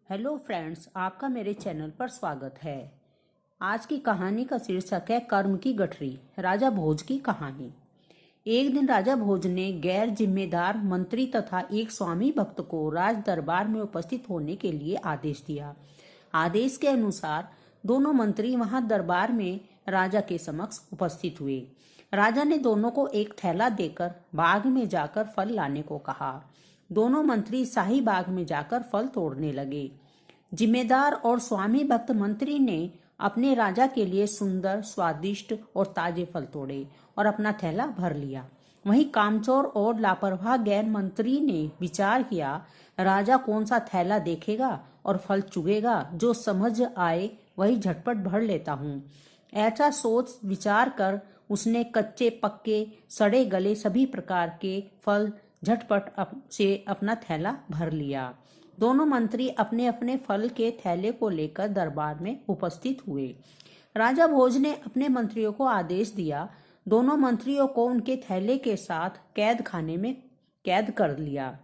Hello friends, आपका मेरे channel पर स्वागत है। आज की कहानी का शीर्षक है कर्म की गठरी, राजा भोज की कहानी। एक दिन राजा भोज ने गैर जिम्मेदार मंत्री तथा एक स्वामी भक्त को राज दरबार में उपस्थित होने के लिए आदेश दिया। आदेश के अनुसार दोनों मंत्री वहां दरबार में राजा के समक्ष उपस्थित हुए। राजा ने दोनों को एक थैला देकर बाग में जाकर फल लाने को कहा। दोनों मंत्री शाही बाग में जाकर फल तोड़ने लगे। जिम्मेदार और स्वामी भक्त मंत्री ने अपने राजा के लिए सुंदर, स्वादिष्ट और ताजे फल तोड़े और अपना थैला भर लिया। वहीं कामचोर और लापरवाह गैर मंत्री ने विचार किया, राजा कौन सा थैला देखेगा और फल चुगेगा, जो समझ आए वही झटपट भर लेता हूँ। ऐसा सोच विचार कर उसने कच्चे पक्के सड़े गले सभी प्रकार के फल झटपट से अपना थैला भर लिया। दोनों मंत्री अपने अपने फल के थैले को लेकर दरबार में उपस्थित हुए। राजा भोज ने अपने मंत्रियों को आदेश दिया। दोनों मंत्रियों को उनके थैले के साथ कैद खाने में कैद कर लिया।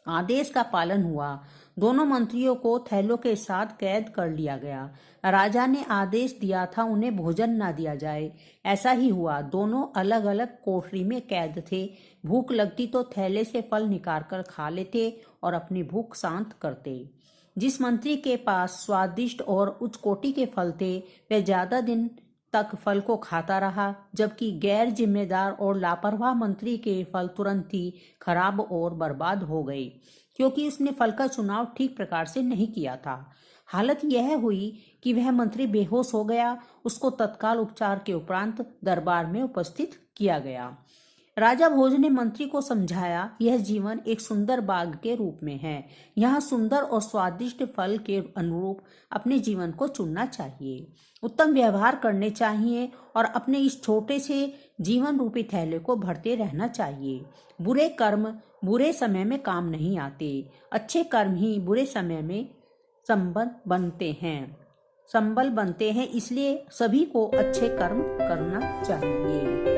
आदेश का पालन हुआ। दोनों मंत्रियों को थैलों के साथ कैद कर लिया गया। राजा ने आदेश दिया था उन्हें भोजन ना दिया जाए। ऐसा ही हुआ। दोनों अलग अलग कोठरी में कैद थे। भूख लगती तो थैले से फल निकाल कर खा लेते और अपनी भूख शांत करते। जिस मंत्री के पास स्वादिष्ट और उच्च कोटि के फल थे वह ज्यादा दिन तक फल को खाता रहा, जबकि गैर जिम्मेदार और लापरवाह मंत्री के फल तुरंत ही खराब और बर्बाद हो गए, क्योंकि उसने फल का चुनाव ठीक प्रकार से नहीं किया था। हालत यह हुई कि वह मंत्री बेहोश हो गया। उसको तत्काल उपचार के उपरांत दरबार में उपस्थित किया गया। राजा भोज ने मंत्री को समझाया, यह जीवन एक सुंदर बाग के रूप में है। यहाँ सुंदर और स्वादिष्ट फल के अनुरूप अपने जीवन को चुनना चाहिए, उत्तम व्यवहार करने चाहिए और अपने इस छोटे से जीवन रूपी थैले को भरते रहना चाहिए। बुरे कर्म बुरे समय में काम नहीं आते, अच्छे कर्म ही बुरे समय में संबल बनते हैं। इसलिए सभी को अच्छे कर्म करना चाहिए।